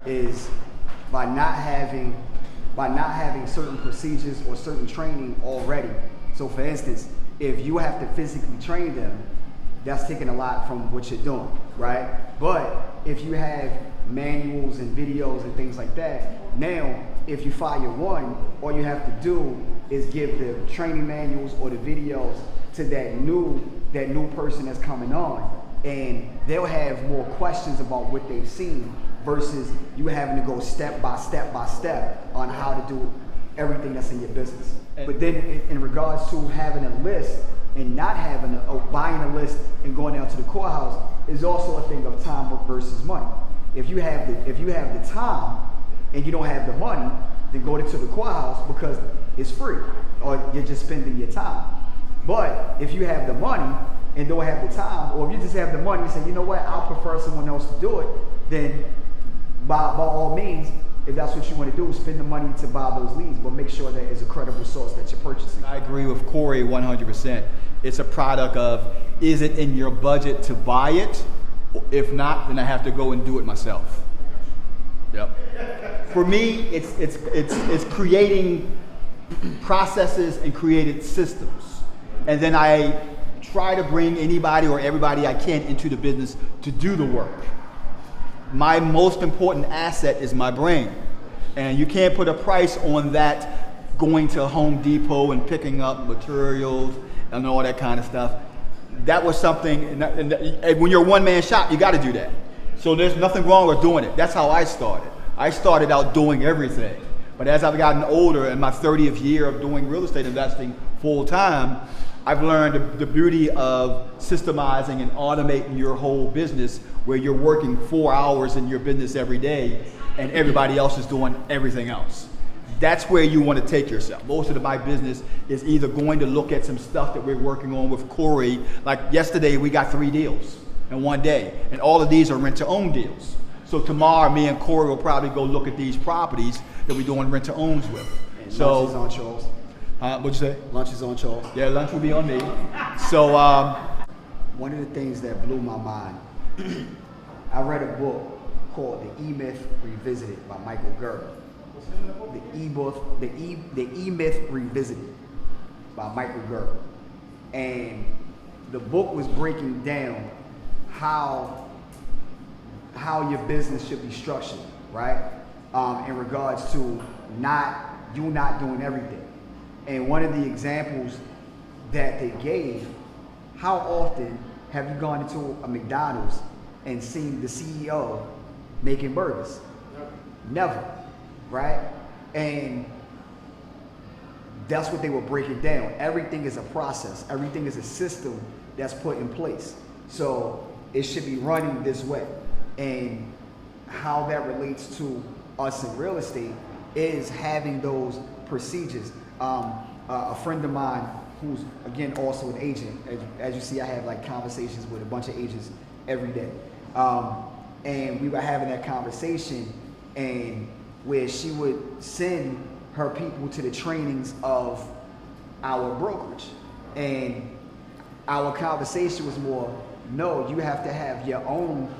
is by not having certain procedures or certain training already. So for instance, if you have to physically train them, that's taking a lot from what you're doing, right? But if you have manuals and videos and things like that, now if you fire one, all you have to do is give the training manuals or the videos to that new person that's coming on, and they'll have more questions about what they've seen versus you having to go step by step by step on how to do everything that's in your business. But then in regards to having a list and not having buying a list and going down to the courthouse is also a thing of time versus money. If you have the time and you don't have the money, then go to the courthouse because it's free or you're just spending your time. But if you have the money and don't have the time, or if you just have the money and say, you know what, I'll prefer someone else to do it, then by all means, if that's what you want to do, spend the money to buy those leads, but make sure that it's a credible source that you're purchasing. I agree with Cory 100%. It's a product of, is it in your budget to buy it? If not, then I have to go and do it myself. Yep. For me, it's creating processes and created systems. And then I try to bring anybody or everybody I can into the business to do the work. My most important asset is my brain. And you can't put a price on that going to Home Depot and picking up materials and all that kind of stuff. That was something, and when you're a one-man shop, you got to do that. So there's nothing wrong with doing it. That's how I started. I started out doing everything. But as I've gotten older, in my 30th year of doing real estate investing full time, I've learned the beauty of systemizing and automating your whole business, where you're working 4 hours in your business every day and everybody else is doing everything else. That's where you want to take yourself. Most of my business is either going to look at some stuff that we're working on with Cory. Like yesterday, we got 3 deals in one day, and all of these are rent-to-own deals. So tomorrow, me and Cory will probably go look at these properties that we're doing rent-to-owns with. And so, lunch is on Charles. What'd you say? Lunch is on Charles. Yeah, lunch will be on me. So, one of the things that blew my mind, I read a book called The E-Myth Revisited by Michael Gerber. The E-Myth Revisited by Michael Gerber. And the book was breaking down how your business should be structured, right? In regards to not doing everything. And one of the examples that they gave, how often have you gone into a McDonald's and seen the CEO making burgers? Never, right? And that's what they were breaking down. Everything is a process. Everything is a system that's put in place. So it should be running this way. And how that relates to us in real estate is having those procedures. A friend of mine who's, again, also an agent, as you see, I have like conversations with a bunch of agents every day. And we were having that conversation, and where she would send her people to the trainings of our brokerage. And our conversation was more, no, you have to have your own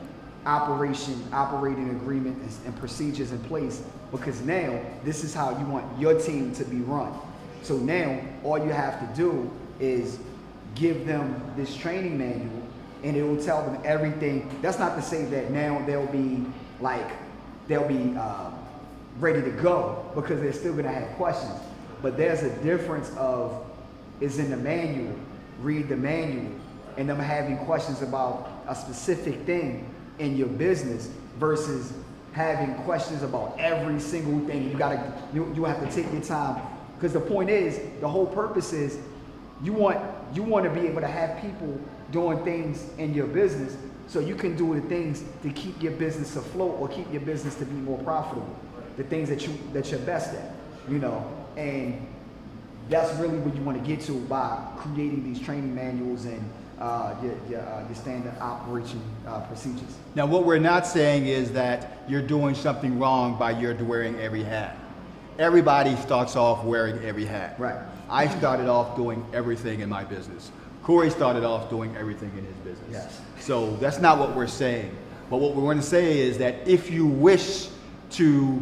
operating agreement and procedures in place, because now this is how you want your team to be run. So now all you have to do is give them this training manual, and it will tell them everything. That's not to say that now they'll be ready to go, because they're still gonna have questions. But there's a difference of, is in the manual, read the manual, and them having questions about a specific thing in your business versus having questions about every single thing. You have to take your time, because the point is, the whole purpose is you want to be able to have people doing things in your business so you can do the things to keep your business afloat or keep your business to be more profitable. The things that you're best at, and that's really what you want to get to by creating these training manuals and your standard operation procedures. Now, what we're not saying is that you're doing something wrong by you're wearing every hat. Everybody starts off wearing every hat. Right. I started off doing everything in my business. Cory started off doing everything in his business. Yes. So that's not what we're saying. But what we're going to say is that if you wish to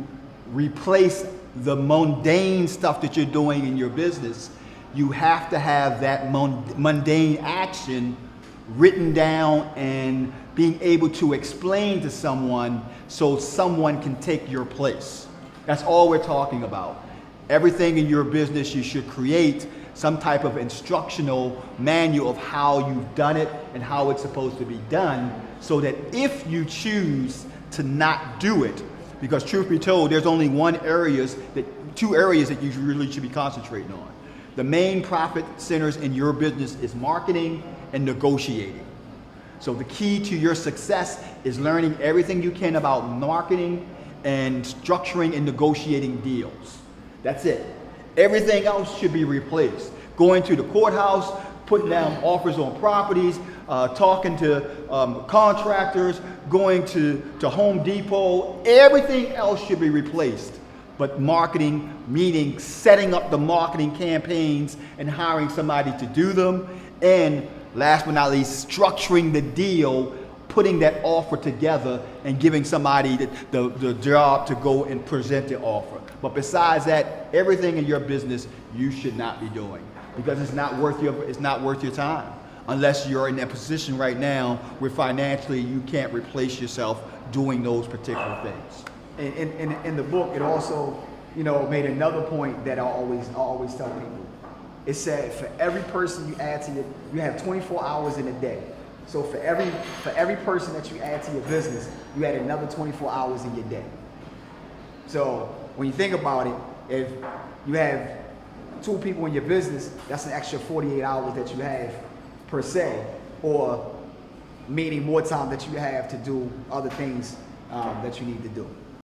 replace the mundane stuff that you're doing in your business, you have to have that mundane action written down and being able to explain to someone so someone can take your place. That's all we're talking about. Everything in your business, you should create some type of instructional manual of how you've done it and how it's supposed to be done, so that if you choose to not do it, because truth be told, there's only two areas that you really should be concentrating on. The main profit centers in your business is marketing and negotiating. So the key to your success is learning everything you can about marketing and structuring and negotiating deals. That's it. Everything else should be replaced. Going to the courthouse, putting down offers on properties, talking to contractors, going to Home Depot, everything else should be replaced. But marketing, meaning setting up the marketing campaigns and hiring somebody to do them, and last but not least, structuring the deal, putting that offer together and giving somebody the job to go and present the offer. But besides that, everything in your business you should not be doing, because it's not worth your time, unless you're in a position right now where financially you can't replace yourself doing those particular things. In the book, it also, made another point that I always tell people. It said for every person you add to you have 24 hours in a day. So for every person that you add to your business, you add another 24 hours in your day. So when you think about it, if you have 2 people in your business, that's an extra 48 hours that you have per se, or meaning more time that you have to do other things that you need to do.